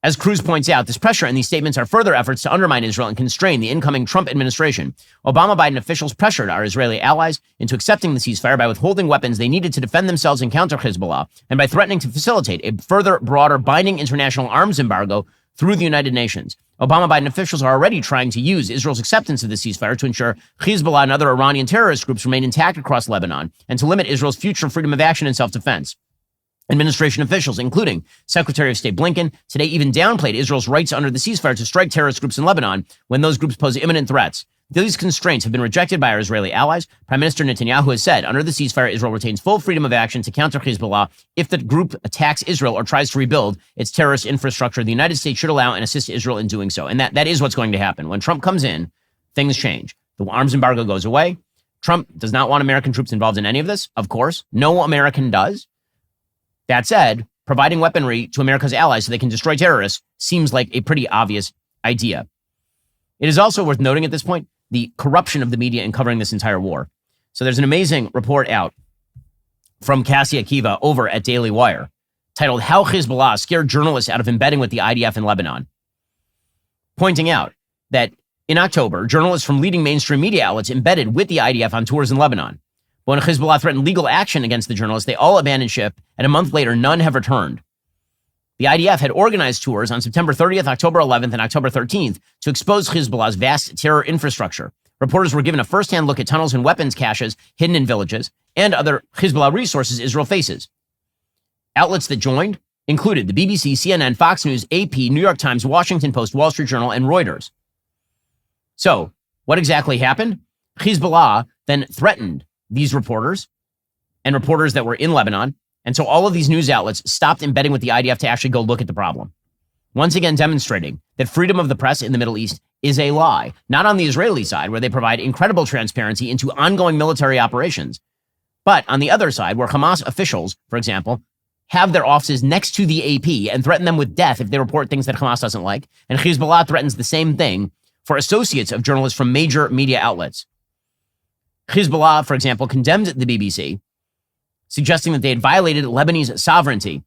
S1: As Cruz points out, this pressure and these statements are further efforts to undermine Israel and constrain the incoming Trump administration. Obama-Biden officials pressured our Israeli allies into accepting the ceasefire by withholding weapons they needed to defend themselves and counter Hezbollah, and by threatening to facilitate a further, broader, binding international arms embargo through the United Nations. Obama-Biden officials are already trying to use Israel's acceptance of the ceasefire to ensure Hezbollah and other Iranian terrorist groups remain intact across Lebanon and to limit Israel's future freedom of action and self-defense. Administration officials, including Secretary of State Blinken, today even downplayed Israel's rights under the ceasefire to strike terrorist groups in Lebanon when those groups pose imminent threats. These constraints have been rejected by our Israeli allies. Prime Minister Netanyahu has said, under the ceasefire, Israel retains full freedom of action to counter Hezbollah if the group attacks Israel or tries to rebuild its terrorist infrastructure. The United States should allow and assist Israel in doing so. And that is what's going to happen. When Trump comes in, things change. The arms embargo goes away. Trump does not want American troops involved in any of this, of course. No American does. That said, providing weaponry to America's allies so they can destroy terrorists seems like a pretty obvious idea. It is also worth noting at this point the corruption of the media in covering this entire war. So there's an amazing report out from Cassie Akiva over at Daily Wire titled How Hezbollah Scared Journalists Out of Embedding with the IDF in Lebanon, pointing out that in October, journalists from leading mainstream media outlets embedded with the IDF on tours in Lebanon. But when Hezbollah threatened legal action against the journalists, they all abandoned ship, and a month later, none have returned. The IDF had organized tours on September 30th, October 11th, and October 13th to expose Hezbollah's vast terror infrastructure. Reporters were given a first-hand look at tunnels and weapons caches hidden in villages and other Hezbollah resources Israel faces. Outlets that joined included the BBC, CNN, Fox News, AP, New York Times, Washington Post, Wall Street Journal, and Reuters. So, what exactly happened? Hezbollah then threatened these reporters and reporters that were in Lebanon. And so all of these news outlets stopped embedding with the IDF to actually go look at the problem. Once again, demonstrating that freedom of the press in the Middle East is a lie. Not on the Israeli side, where they provide incredible transparency into ongoing military operations, but on the other side, where Hamas officials, for example, have their offices next to the AP and threaten them with death if they report things that Hamas doesn't like. And Hezbollah threatens the same thing for associates of journalists from major media outlets. Hezbollah, for example, condemned the BBC, suggesting that they had violated Lebanese sovereignty.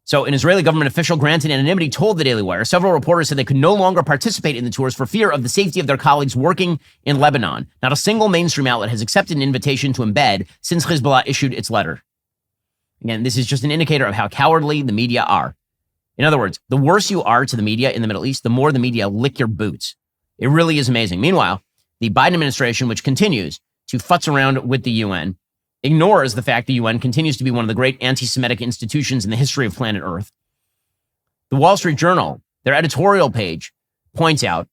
S1: So an Israeli government official granted anonymity told the Daily Wire several reporters said they could no longer participate in the tours for fear of the safety of their colleagues working in Lebanon. Not a single mainstream outlet has accepted an invitation to embed since Hezbollah issued its letter. Again, this is just an indicator of how cowardly the media are. In other words, the worse you are to the media in the Middle East, the more the media lick your boots. It really is amazing. Meanwhile, the Biden administration, which continues to futz around with the UN, ignores the fact the UN continues to be one of the great anti-Semitic institutions in the history of planet Earth. The Wall Street Journal, their editorial page, points out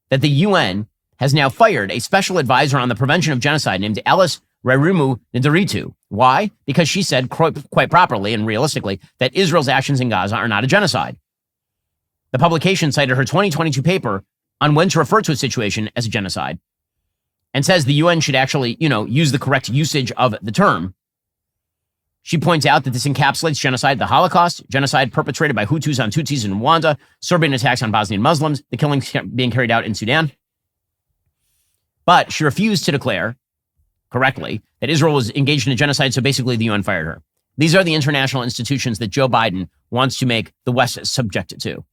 S1: that the UN has now fired a special advisor on the prevention of genocide named Alice Rairumu Nderitu. Why? Because she said quite properly and realistically that Israel's actions in Gaza are not a genocide. The publication cited her 2022 paper on when to refer to a situation as a genocide and says the UN should actually, use the correct usage of the term. She points out that this encapsulates genocide, the Holocaust, genocide perpetrated by Hutus on Tutsis in Rwanda, Serbian attacks on Bosnian Muslims, the killings being carried out in Sudan. But she refused to declare correctly that Israel was engaged in a genocide, so basically the UN fired her. These are the international institutions that Joe Biden wants to make the West subject to.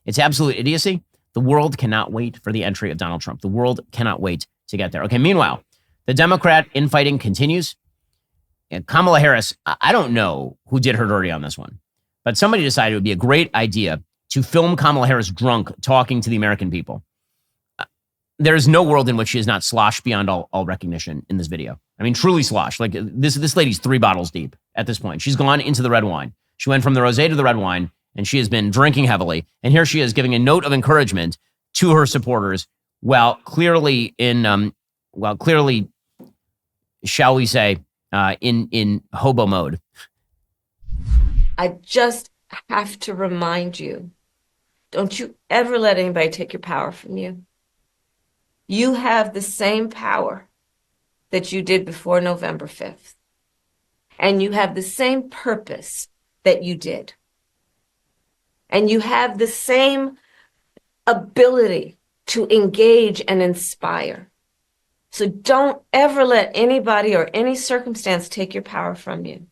S1: It's absolute idiocy. The world cannot wait for the entry of Donald Trump. The world cannot wait to get there. Okay, meanwhile, the Democrat infighting continues. And Kamala Harris, I don't know who did her dirty on this one, but somebody decided it would be a great idea to film Kamala Harris drunk talking to the American people. There is no world in which she is not sloshed beyond all recognition in this video. I mean, truly sloshed. Like this lady's 3 bottles deep at this point. She's gone into the red wine. She went from the rosé to the red wine, and she has been drinking heavily. And here she is giving a note of encouragement to her supporters, while clearly, shall we say, in hobo mode.
S4: I just have to remind you, don't you ever let anybody take your power from you. You have the same power that you did before November 5th. And you have the same purpose that you did. And you have the same ability to engage and inspire. So don't ever let anybody or any circumstance take your power from you.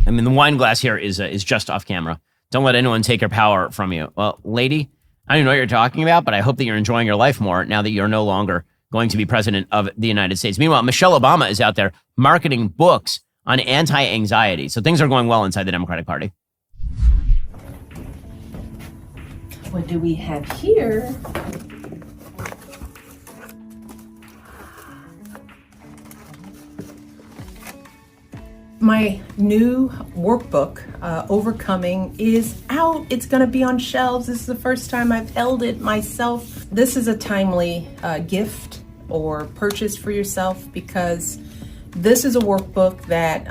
S1: I mean, the wine glass here is just off camera. Don't let anyone take your power from you. Well, lady, I don't know what you're talking about, but I hope that you're enjoying your life more now that you're no longer going to be president of the United States. Meanwhile, Michelle Obama is out there marketing books on anti-anxiety. So things are going well inside the Democratic Party.
S5: What do we have here? My new workbook, Overcoming, is out. It's going to be on shelves. This is the first time I've held it myself. This is a timely gift or purchase for yourself, because this is a workbook that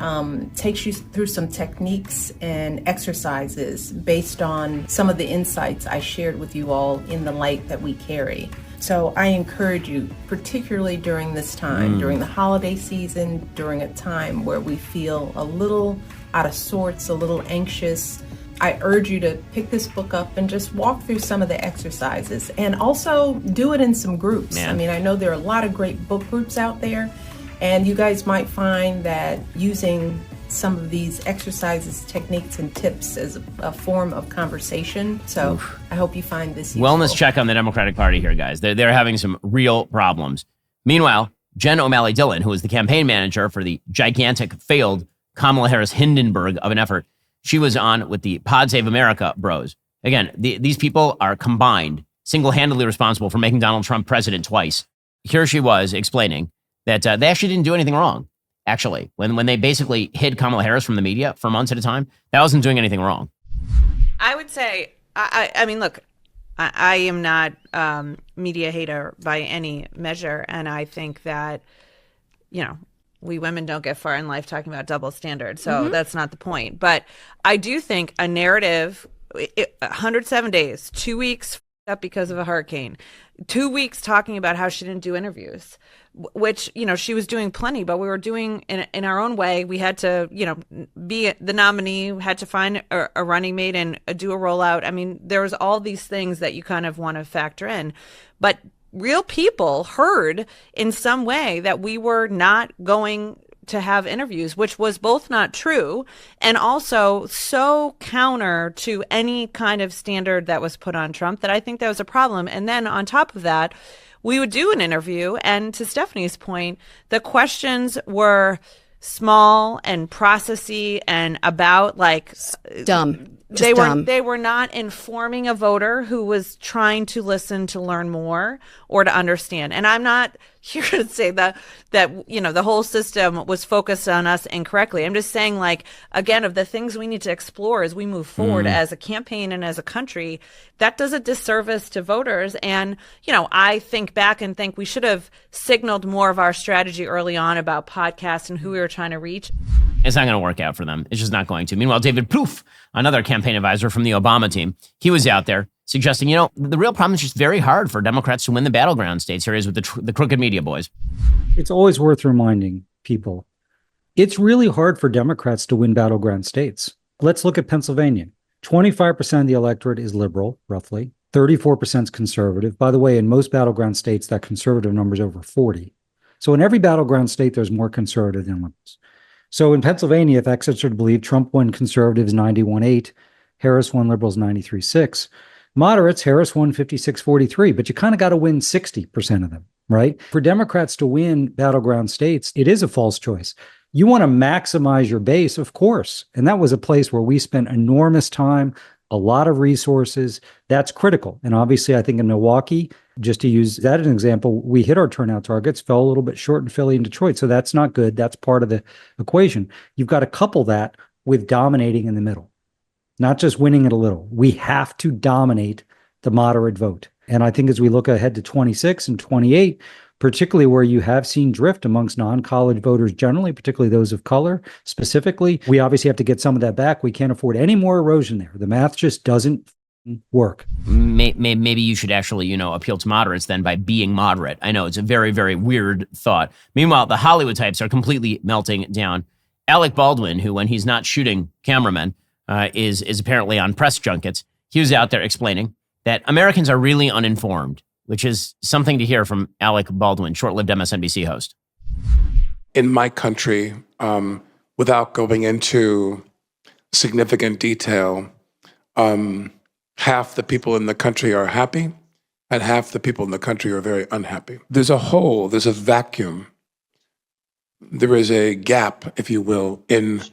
S5: takes you through some techniques and exercises based on some of the insights I shared with you all in the light that we carry. So I encourage you, particularly during this time, during the holiday season, during a time where we feel a little out of sorts, a little anxious, I urge you to pick this book up and just walk through some of the exercises, and also do it in some groups. I mean, I know there are a lot of great book groups out there, and you guys might find that using some of these exercises, techniques, and tips as a form of conversation. So I hope you find this useful.
S1: Wellness check on the Democratic Party here, guys. They're having some real problems. Meanwhile, Jen O'Malley Dillon, who is the campaign manager for the gigantic failed Kamala Harris Hindenburg of an effort, she was on with the Pod Save America bros. Again, these people are combined, single-handedly responsible for making Donald Trump president twice. Here she was explaining that they actually didn't do anything wrong. Actually, when they basically hid Kamala Harris from the media for months at a time, that wasn't doing anything wrong.
S6: I would say, I mean, look, I am not media hater by any measure. And I think that, we women don't get far in life talking about double standards. So that's not the point. But I do think a narrative, 107 days, 2 weeks up because of a hurricane, 2 weeks talking about how she didn't do interviews, which, she was doing plenty, but we were doing in our own way. We had to, be the nominee, had to find a running mate and do a rollout. I mean, there was all these things that you kind of want to factor in, but real people heard in some way that we were not going to have interviews, which was both not true and also so counter to any kind of standard that was put on Trump that I think that was a problem. And then on top of that, we would do an interview, and to Stephanie's point, the questions were small and processy and about like
S7: dumb.
S6: They were not informing a voter who was trying to listen to learn more or to understand. And I'm not here to say that the whole system was focused on us incorrectly. I'm just saying, like, again, of the things we need to explore as we move forward as a campaign and as a country, that does a disservice to voters. And, I think back and think we should have signaled more of our strategy early on about podcasts and who we were trying to reach.
S1: It's not going to work out for them. It's just not going to. Meanwhile, David Plouffe, another campaign advisor from the Obama team, he was out there suggesting, the real problem is just very hard for Democrats to win the battleground states areas with the crooked media boys.
S7: It's always worth reminding people, it's really hard for Democrats to win battleground states. Let's look at Pennsylvania. 25% of the electorate is liberal, roughly. 34% is conservative. By the way, in most battleground states, that conservative number is over 40. So in every battleground state, there's more conservative than liberals. So in Pennsylvania, if experts are to believe, Trump won conservatives 91-8, Harris won liberals 93-6. Moderates, Harris won 56-43, but you kind of got to win 60% of them, right? For Democrats to win battleground states, it is a false choice. You want to maximize your base, of course. And that was a place where we spent enormous time, a lot of resources. That's critical. And obviously, I think in Milwaukee, just to use that as an example, we hit our turnout targets, fell a little bit short in Philly and Detroit. So that's not good. That's part of the equation. You've got to couple that with dominating in the middle, not just winning it a little. We have to dominate the moderate vote. And I think as we look ahead to 26 and 28, particularly where you have seen drift amongst non-college voters generally, particularly those of color specifically, we obviously have to get some of that back. We can't afford any more erosion there. The math just doesn't work.
S1: Maybe you should actually, appeal to moderates then by being moderate. I know it's a very, very weird thought. Meanwhile, the Hollywood types are completely melting down. Alec Baldwin, who when he's not shooting cameramen, is apparently on press junkets, he was out there explaining that Americans are really uninformed, which is something to hear from Alec Baldwin, short-lived MSNBC host.
S8: In my country, without going into significant detail, half the people in the country are happy and half the people in the country are very unhappy. There's a hole, there's a vacuum. There is a gap, if you will, in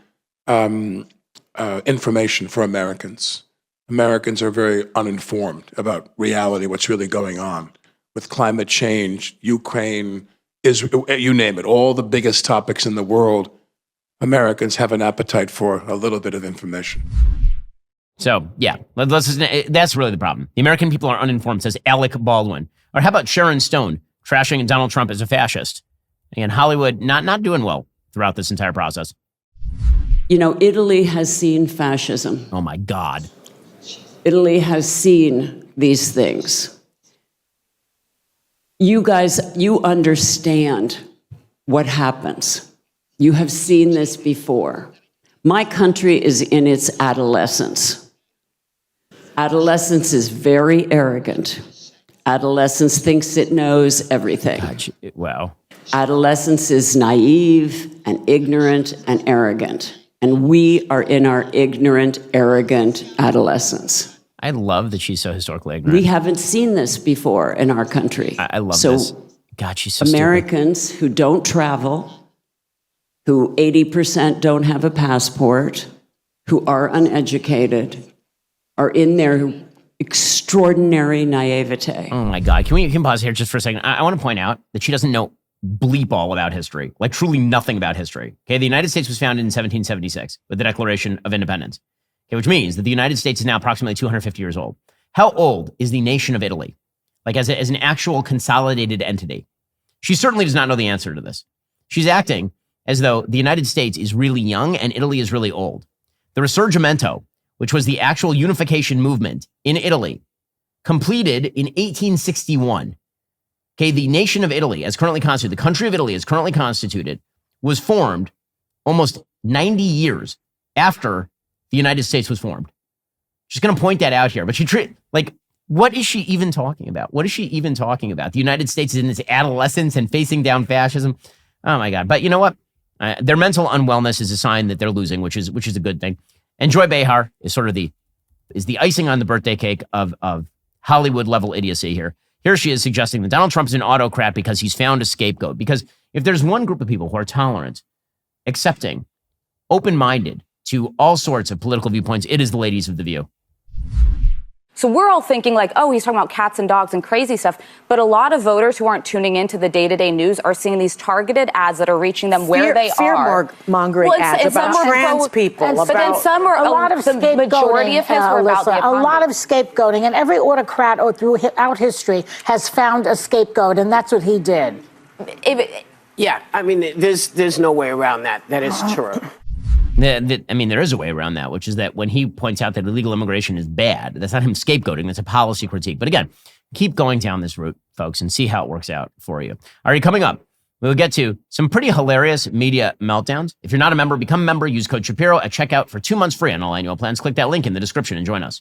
S8: information for Americans. Americans are very uninformed about reality, what's really going on with climate change, Ukraine, Israel, you name it, all the biggest topics in the world. Americans have an appetite for a little bit of information.
S1: So, yeah, that's really the problem. The American people are uninformed, says Alec Baldwin. Or how about Sharon Stone trashing Donald Trump as a fascist? And Hollywood not doing well throughout this entire process.
S9: Italy has seen fascism.
S1: Oh, my God.
S9: Italy has seen these things. You guys, you understand what happens. You have seen this before. My country is in its adolescence. Adolescence is very arrogant. Adolescence thinks it knows everything.
S1: Wow.
S9: Adolescence is naive and ignorant and arrogant. And we are in our ignorant, arrogant adolescence.
S1: I love that she's so historically ignorant.
S9: We haven't seen this before in our country.
S1: I love this. God, she's so
S9: Americans
S1: stupid.
S9: Who don't travel, who 80% don't have a passport, who are uneducated, are in their extraordinary naivete.
S1: Oh my God. Can we pause here just for a second? I want to point out that she doesn't know bleep all about history, like truly nothing about history. Okay, the United States was founded in 1776 with the Declaration of Independence. Okay, which means that the United States is now approximately 250 years old. How old is the nation of Italy? Like as an actual consolidated entity? She certainly does not know the answer to this. She's acting as though the United States is really young and Italy is really old. The Risorgimento, which was the actual unification movement in Italy, completed in 1861. Okay, the nation of Italy, as currently constituted, the country of Italy as currently constituted, was formed almost 90 years after the United States was formed. She's going to point that out here, but what is she even talking about? What is she even talking about? The United States is in its adolescence and facing down fascism. Oh my God. But you know what? Their mental unwellness is a sign that they're losing, which is a good thing. And Joy Behar is sort of the icing on the birthday cake of Hollywood level idiocy here. Here she is suggesting that Donald Trump is an autocrat because he's found a scapegoat. Because if there's one group of people who are tolerant, accepting, open-minded, to all sorts of political viewpoints. It is the ladies of The View.
S10: So we're all thinking like, oh, he's talking about cats and dogs and crazy stuff. But a lot of voters who aren't tuning into the day-to-day news are seeing these targeted ads that are reaching them where they are.
S11: Fear-mongering ads about trans people.
S10: But then some were
S11: a lot of
S10: the majority of his were about the
S11: a
S10: economy.
S11: lot of scapegoating. And every autocrat throughout history has found a scapegoat, and that's what he did.
S12: Yeah, I mean, there's no way around that. That is true.
S1: I mean, there is a way around that, which is that when he points out that illegal immigration is bad, that's not him scapegoating, that's a policy critique. But again, keep going down this route, folks, and see how it works out for you. All right, coming up, we'll get to some pretty hilarious media meltdowns. If you're not a member, become a member. Use code Shapiro at checkout for 2 months free on all annual plans. Click that link in the description and join us.